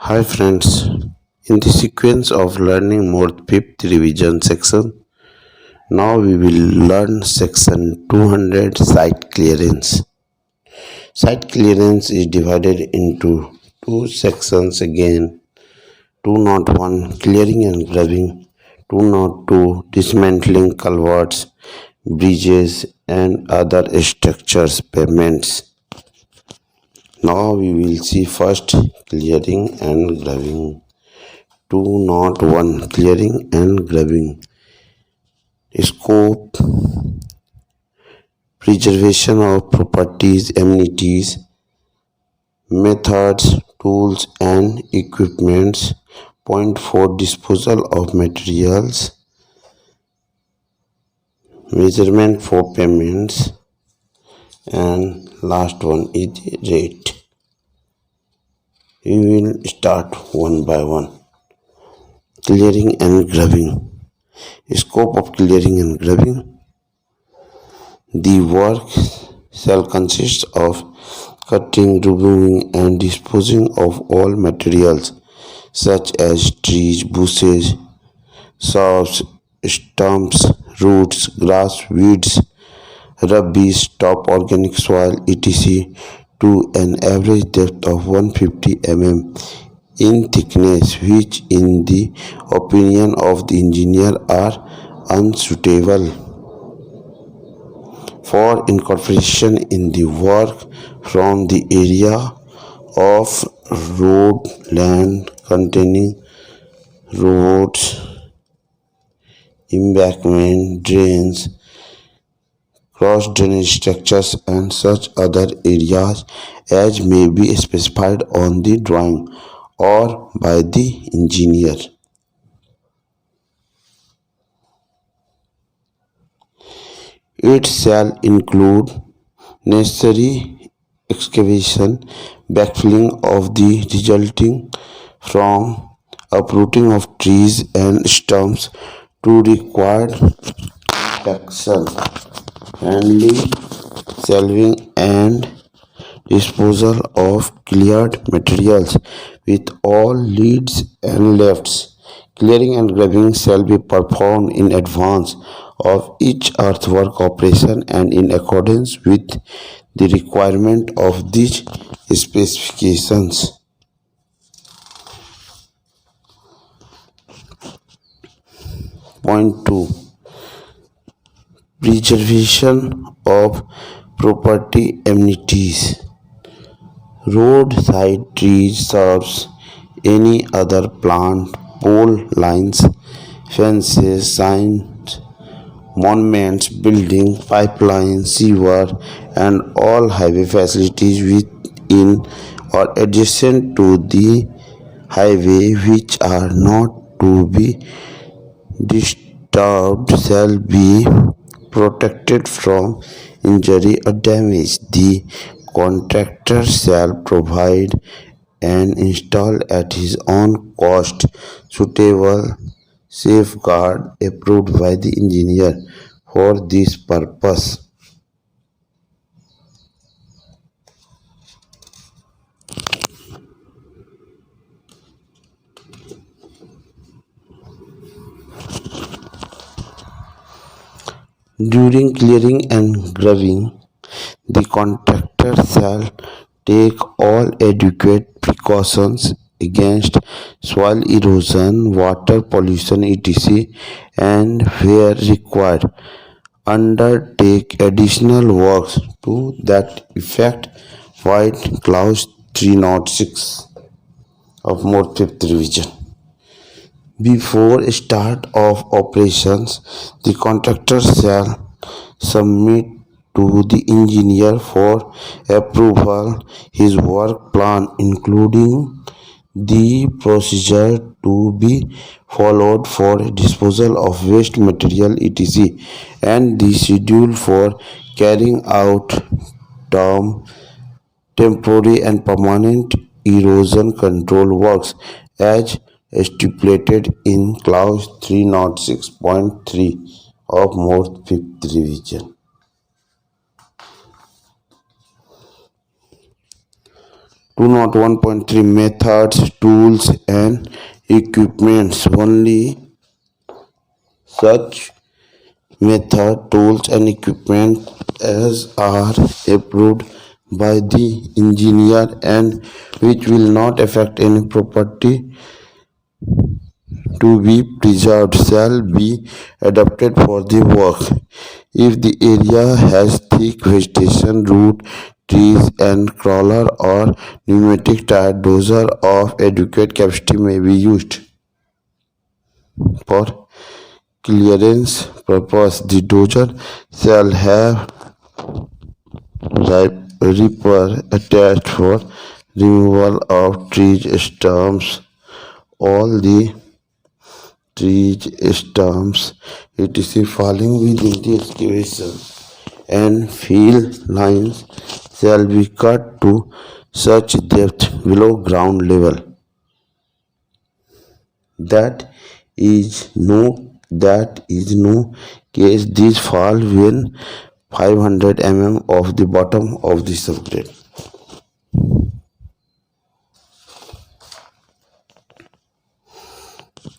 Hi friends, in the sequence of learning MORTH 5th revision section, now we will learn section 200 site clearance. Site clearance is divided into two sections again, 201 clearing and graving, 202 dismantling culverts, bridges and other structures payments. Now we will see first clearing and graving. 201 clearing and graving. Scope, preservation of properties, amenities, methods, tools and equipments. Point 4, disposal of materials, measurement for payments, and last one is rate. We will start one by one. Clearing and graving. Scope of clearing and graving. The work shall consist of cutting, removing and disposing of all materials such as trees, bushes, shrubs, stumps, roots, grass, weeds, rubbish, top organic soil, etc. to an average depth of 150 mm in thickness, which in the opinion of the engineer are unsuitable for incorporation in the work from the area of road land containing roads, embankment, drains, cross drainage structures and such other areas as may be specified on the drawing or by the engineer. It shall include necessary excavation, backfilling of the resulting from uprooting of trees and stumps to required compaction, handling, shelving and disposal of cleared materials with all leads and lefts. Clearing and graving shall be performed in advance of each earthwork operation and in accordance with the requirement of these specifications. Point 2. Preservation of property amenities. Roadside trees, shrubs, any other plant, pole lines, fences, signs, monuments, building, pipelines, sewer, and all highway facilities within or adjacent to the highway which are not to be disturbed shall be protected from injury or damage. The contractor shall provide and install at his own cost suitable safeguard approved by the engineer for this purpose. During clearing and graving, the contractor shall take all adequate precautions against soil erosion, water pollution, etc., and where required, undertake additional works to that effect. White Clause 306 of MORTH 5th revision. Before start of operations, the contractor shall submit to the engineer for approval his work plan, including the procedure to be followed for disposal of waste material, etc., and the schedule for carrying out temporary and permanent erosion control works as stipulated in clause 306.3 of MORTH 5th revision. 201.3 Methods, tools and equipments. Only such method, tools and equipment as are approved by the engineer and which will not affect any property to be preserved shall be adapted for the work. If the area has thick vegetation, root, trees and crawler or pneumatic tire dozer of adequate capacity may be used. For clearance purpose, the dozer shall have reaper attached for removal of trees, stumps, all the trees, stumps, etc. falling within the excavation and field lines shall be cut to such depth below ground level that is no case these fall when 500 of the bottom of the subgrade.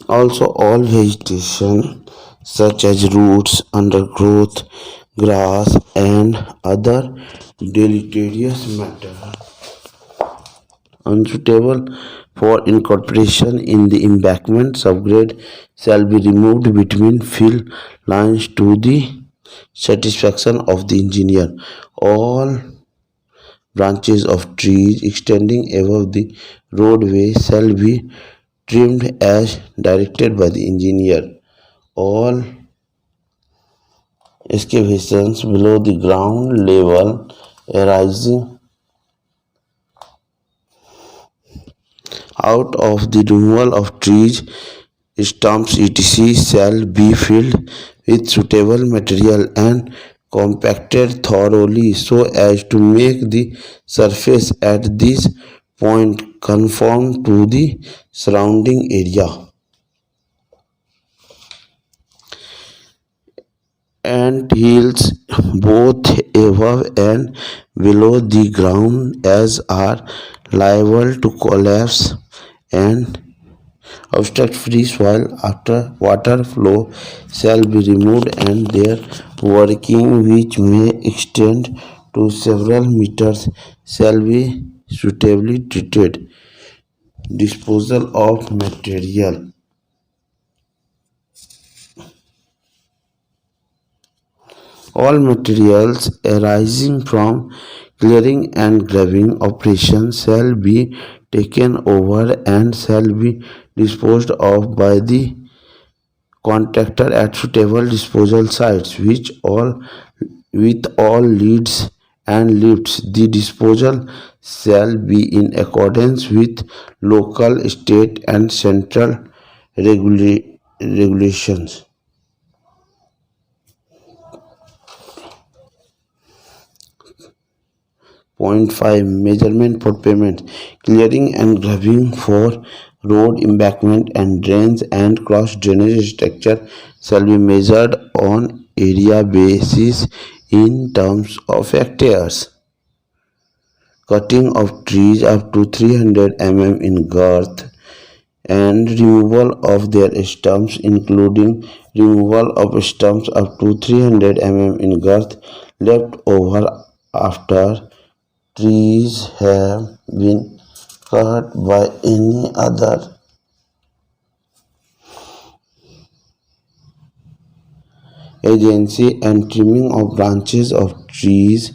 Also, all vegetation such as roots, undergrowth, grass, and other deleterious matter unsuitable for incorporation in the embankment subgrade shall be removed between fill lines to the satisfaction of the engineer. All branches of trees extending above the roadway shall be trimmed as directed by the engineer. All excavations below the ground level arising out of the removal of trees, stumps, etc. shall be filled with suitable material and compacted thoroughly so as to make the surface at this point conform to the surrounding area. Ant hills both above and below the ground as are liable to collapse and obstruct free soil after water flow shall be removed and their working which may extend to several meters shall be suitably treated. Disposal of material. All materials arising from clearing and graving operations shall be taken over and shall be disposed of by the contractor at suitable disposal sites with all leads and lifts. The disposal shall be in accordance with local, state and central regulations. 0.5 Measurement for payment. Clearing and graving for road embankment and drains and cross drainage structure shall be measured on area basis in terms of hectares. Cutting of trees up to 300 in girth and removal of their stumps, including removal of stumps up to 300 in girth left over after trees have been cut by any other agency and trimming of branches of trees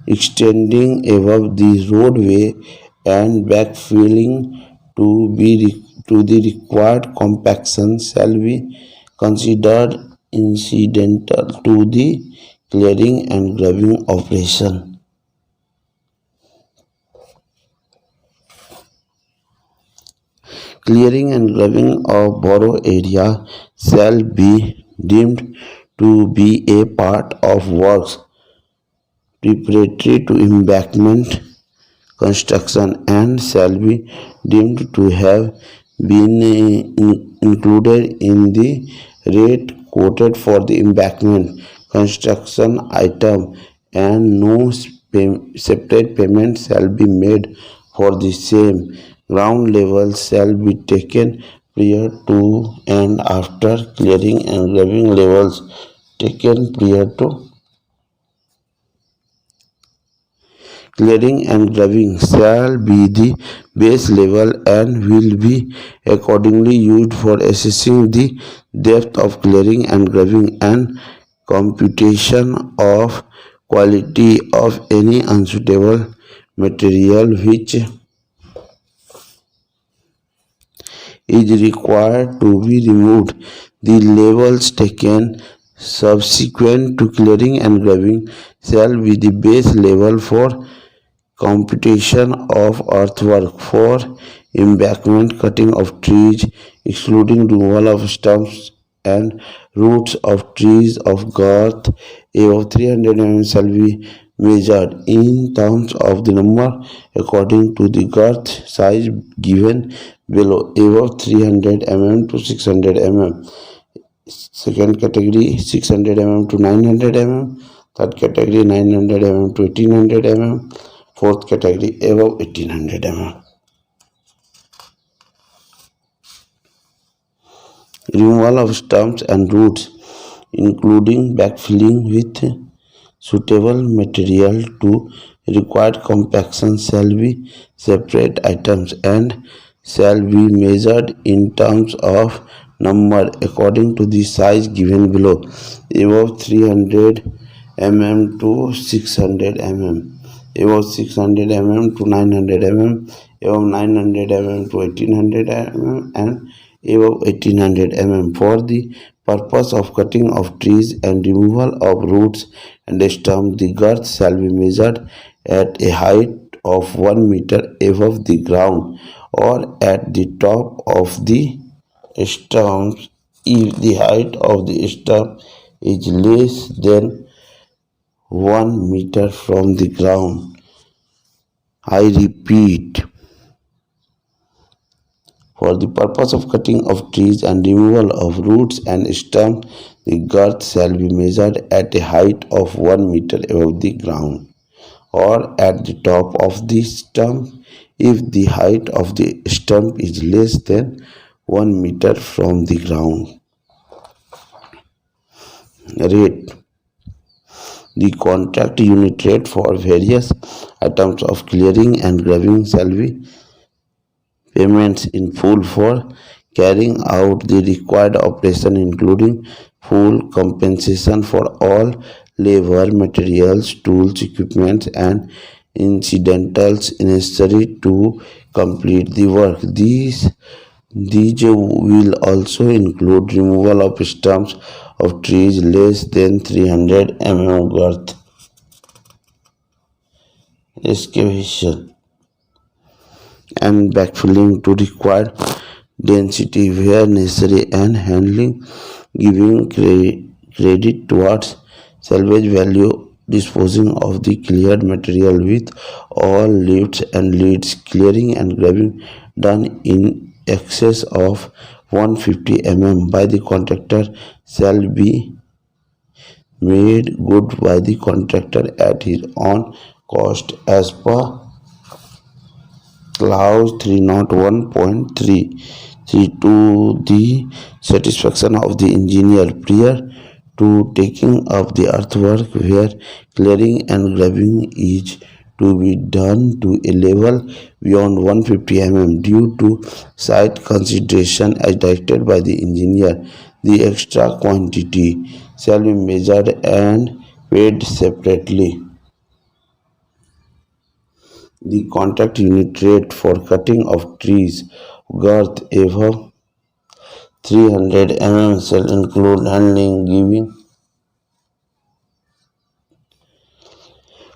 extending above the roadway and backfilling to the required compaction shall be considered incidental to the clearing and graving operation. Clearing and graving of borough area shall be deemed to be a part of works preparatory to embankment construction and shall be deemed to have been included in the rate quoted for the embankment construction item and no separate payment shall be made For the same, ground level shall be taken prior to and after clearing, and graving levels taken prior to clearing, and graving shall be the base level and will be accordingly used for assessing the depth of clearing and graving and computation of quality of any unsuitable material which is required to be removed. The levels taken subsequent to clearing and graving shall be the base level for computation of earthwork, for embankment cutting of trees, excluding removal of stumps and roots of trees of girth above 300 mm shall be measured in terms of the number according to the girth size given below, above 300 mm to 600 mm. Second category 600 mm to 900 mm. Third category 900 mm to 1800 mm. Fourth category above 1800 mm. Removal of stumps and roots, including backfilling with suitable material to required compaction, shall be separate items and shall be measured in terms of number according to the size given below, above 300 mm to 600 mm, above 600 mm to 900 mm, above 900 mm to 1800 mm, and above 1800 mm for the purpose of cutting of trees and removal of roots and stumps. The girth shall be measured at a height of 1 meter above the ground or at the top of the stumps if the height of the stump is less than 1 meter from the ground. I repeat, for the purpose of cutting of trees and removal of roots and stumps, the girth shall be measured at a height of 1 meter above the ground or at the top of the stump if the height of the stump is less than 1 meter from the ground. Rate. The contract unit rate for various items of clearing and graving shall be payments in full for carrying out the required operation, including full compensation for all labor, materials, tools, equipment, and incidentals necessary to complete the work. These will also include removal of stumps of trees less than 300 mm girth, excavation and backfilling to required density where necessary, and handling, giving credit towards salvage value, disposing of the cleared material with all lifts and leads, clearing and graving done in excess of 150 mm by the contractor shall be made good by the contractor at his own cost as per Clause 301.3 to the satisfaction of the engineer prior to taking up the earthwork where clearing and graving is to be done to a level beyond 150 mm due to site consideration as directed by the engineer. The extra quantity shall be measured and paid separately. The contract unit rate for cutting of trees girth above 300 mm shall include handling, giving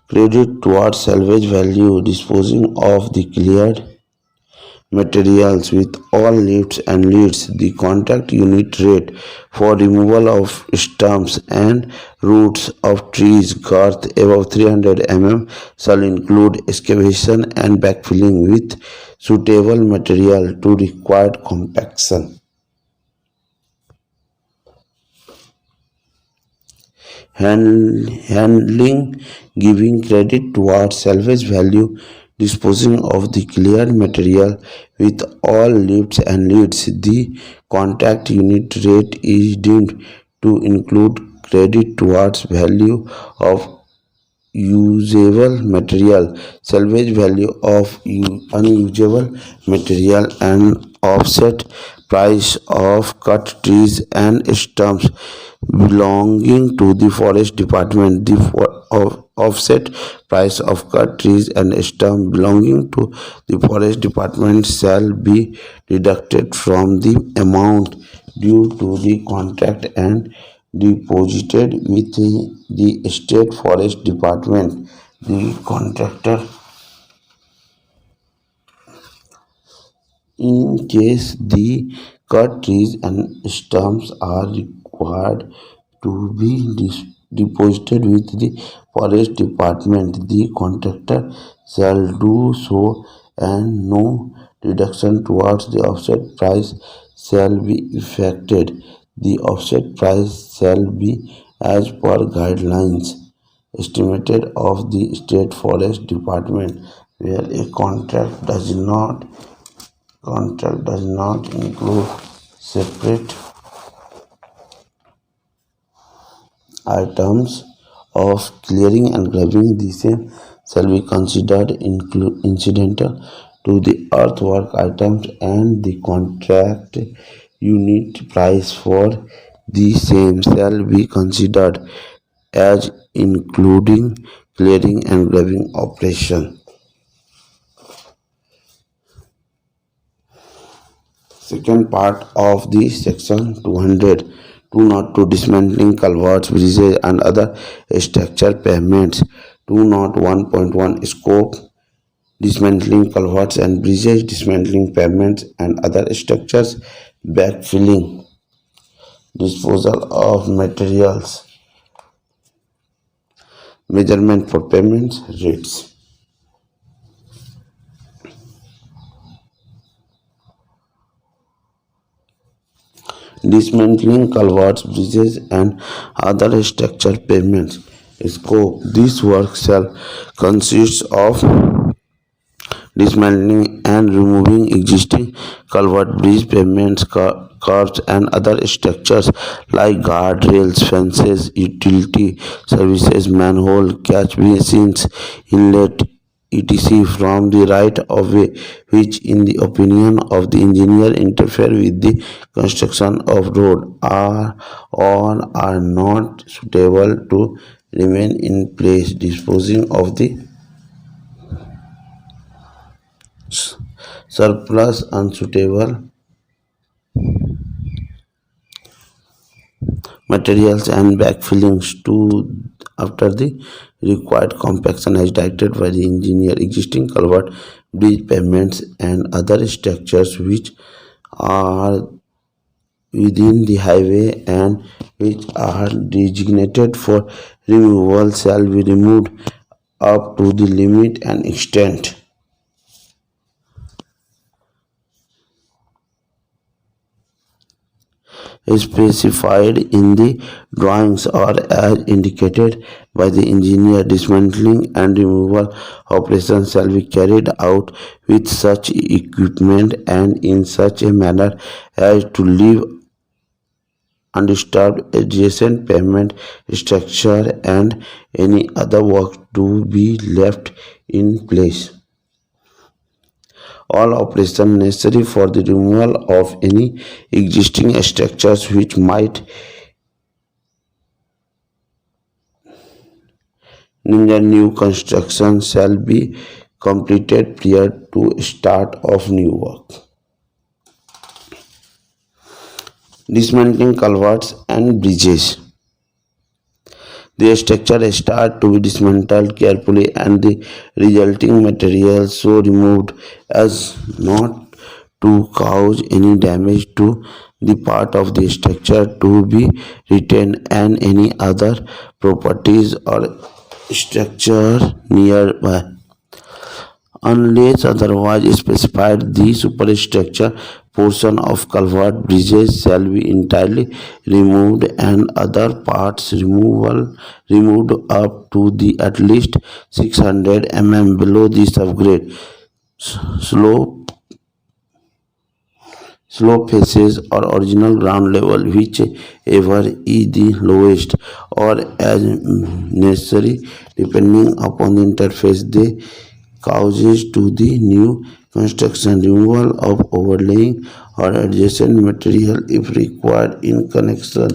credit towards salvage value, disposing of the cleared materials with all lifts and leads. The contract unit rate for removal of stumps and roots of trees girth above 300 mm shall include excavation and backfilling with suitable material to required compaction. Handling, giving credit towards salvage value, disposing of the cleared material with all lifts and leads. The contract unit rate is deemed to include credit towards value of usable material, salvage value of unusable material, and offset price of cut trees and stumps belonging to the forest department. The offset price of cut trees and stumps belonging to the forest department shall be deducted from the amount due to the contract and deposited with the state forest department. The contractor, in case the cut trees and stumps are required to be deposited with the forest department, the contractor shall do so, and no deduction towards the offset price shall be effected. The offset price shall be as per guidelines estimated of the state forest department. Where a contract does not include separate items of clearing and grubbing, the same shall be considered incidental to the earthwork items, and the contract unit price for the same shall be considered as including clearing and grubbing operation. Second part of the section 200, 202, dismantling culverts, bridges and other structural pavements. 201.1, scope, dismantling culverts and bridges, dismantling pavements and other structures, backfilling, disposal of materials, measurement for payments, rates. Dismantling culverts, bridges, and other structural pavements. Scope: this work shall consist of dismantling and removing existing culvert, bridge, pavements, curbs, and other structures like guardrails, fences, utility services, manhole, catch basins, inlet, etc. from the right of way, which in the opinion of the engineer interfere with the construction of road or are not suitable to remain in place. Disposing of the surplus, unsuitable materials, and backfillings to after the required compaction as directed by the engineer. Existing culvert, bridge, pavements, and other structures which are within the highway and which are designated for removal shall be removed up to the limit and extent specified in the drawings or as indicated by the engineer. Dismantling and removal operations shall be carried out with such equipment and in such a manner as to leave undisturbed adjacent pavement structure and any other work to be left in place. All operations necessary for the removal of any existing structures which might hinder new construction shall be completed prior to start of new work. Dismantling culverts and bridges. The structure start to be dismantled carefully and the resulting material so removed as not to cause any damage to the part of the structure to be retained and any other properties or structure nearby. Unless otherwise specified, the superstructure portion of culvert bridges shall be entirely removed and other parts removed up to the at least 600 mm below the subgrade slope faces or original ground level, whichever is the lowest, or as necessary, depending upon the interface they causes to the new construction, removal of overlaying or adjacent material if required in connection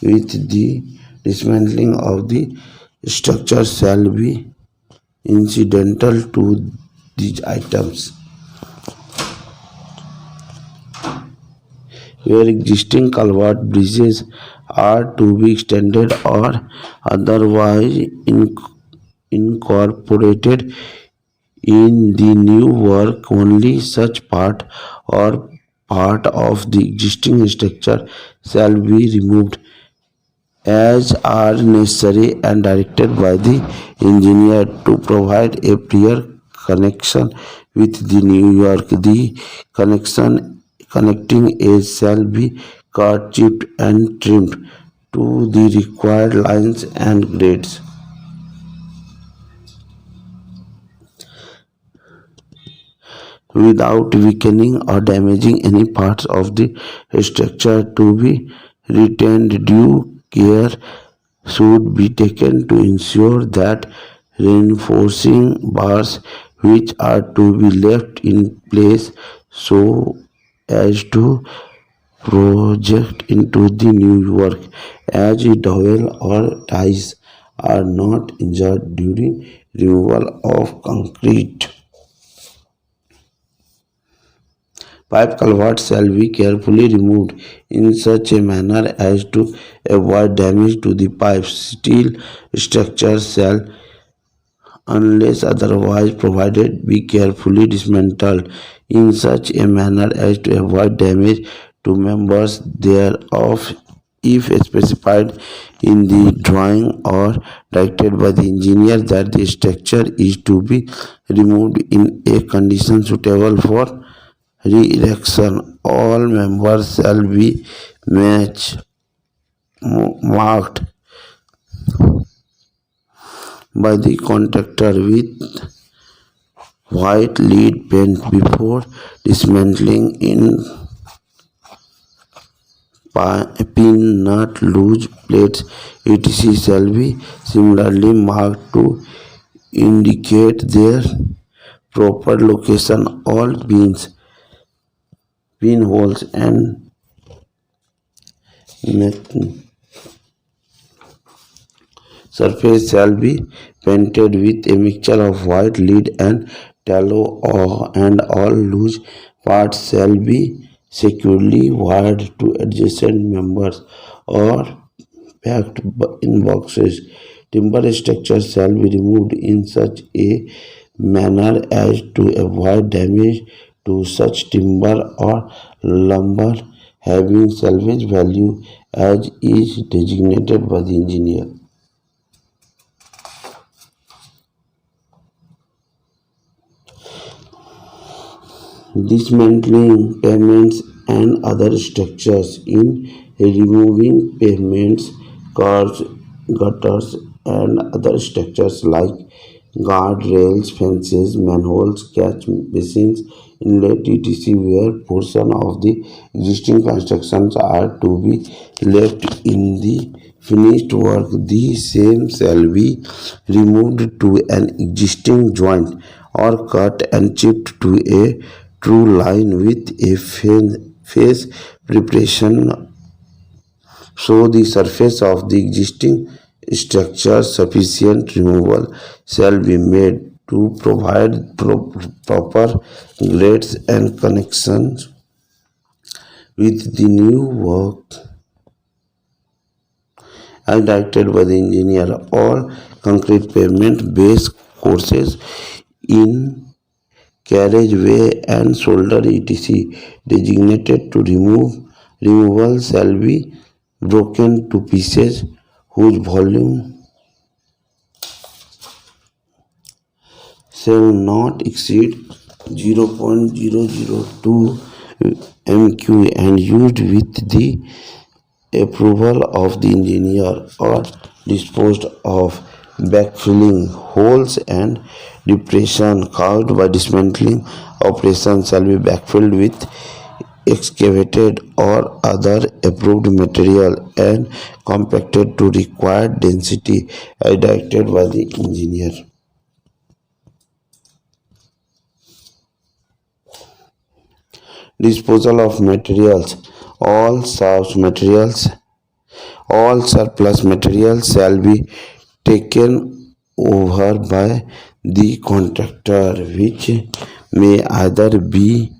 with the dismantling of the structure shall be incidental to these items. Where existing culvert bridges are to be extended or otherwise incorporated in the new work, only such part or part of the existing structure shall be removed as are necessary and directed by the engineer to provide a prior connection with the New York. The connecting edge shall be cut, chipped and trimmed to the required lines and grades, without weakening or damaging any parts of the structure to be retained. Due care should be taken to ensure that reinforcing bars which are to be left in place so as to project into the new work as a dowel or ties are not injured during removal of concrete. Pipe culverts shall be carefully removed in such a manner as to avoid damage to the pipes. Steel structures shall, unless otherwise provided, be carefully dismantled in such a manner as to avoid damage to members thereof if specified in the drawing or directed by the engineer that the structure is to be removed in a condition suitable for re-erection. All members shall be marked by the contractor with white lead paint before dismantling. In pin, nut, loose plates, etc. shall be similarly marked to indicate their proper location. All pinholes and surface shall be painted with a mixture of white lead and tallow, and all loose parts shall be securely wired to adjacent members or packed in boxes. Timber structures shall be removed in such a manner as to avoid damage to such timber or lumber having salvage value as is designated by the engineer. Dismantling pavements and other structures. In removing pavements, cars, gutters, and other structures like guardrails, fences, manholes, catch basins, inlet, etc., where portion of the existing constructions are to be left in the finished work, the same shall be removed to an existing joint or cut and chipped to a true line with a face preparation so the surface of the existing structure sufficient removal shall be made to provide proper grades and connections with the new work as directed by the engineer. All concrete pavement base courses in carriageway and shoulder etc. designated to removal shall be broken to pieces whose volume shall not exceed 0.002 MQ and used with the approval of the engineer or disposed of. Backfilling holes and depression caused by dismantling operations shall be backfilled with excavated or other approved material and compacted to required density as directed by the engineer. Disposal of materials. All surplus materials shall be taken over by the contractor, which may either be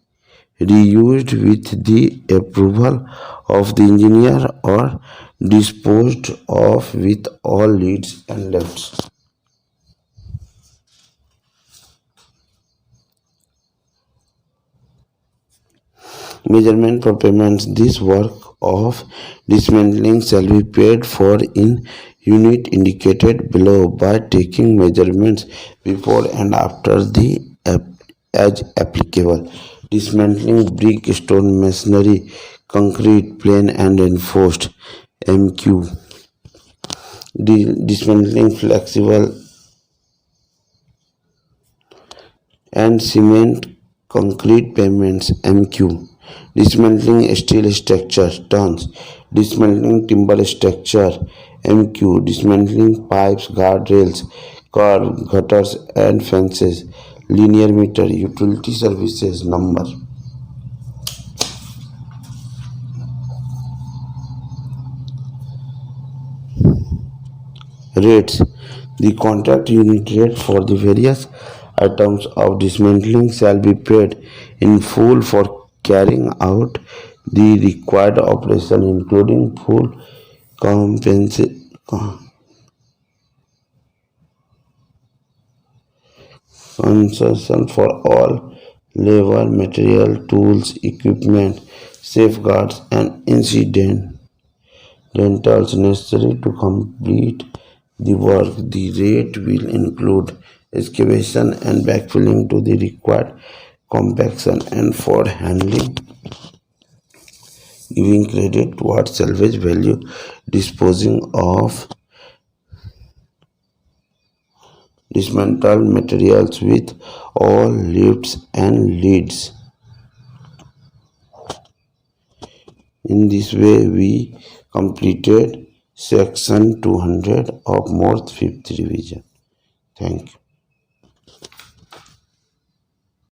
reused with the approval of the engineer or disposed of with all leads and lefts. Measurement for payments. This work of dismantling shall be paid for in unit indicated below by taking measurements before and after the as applicable. Dismantling brick, stone, masonry, concrete, plain and reinforced. MQ. Dismantling flexible and cement concrete pavements. MQ. Dismantling steel structure turns. Dismantling timber structure. MQ. Dismantling pipes, guardrails, curb, gutters and fences. Linear meter. Utility services number. Rates. The contract unit rate for the various items of dismantling shall be paid in full for carrying out the required operation, including full compensation for all labor, material, tools, equipment, safeguards, and incidentals necessary to complete the work. The rate will include excavation and backfilling to the required compaction and for handling, giving credit towards salvage value, disposing of dismantled materials with all lifts and leads. In this way, we completed section 200 of MORTH 5th revision. Thank you.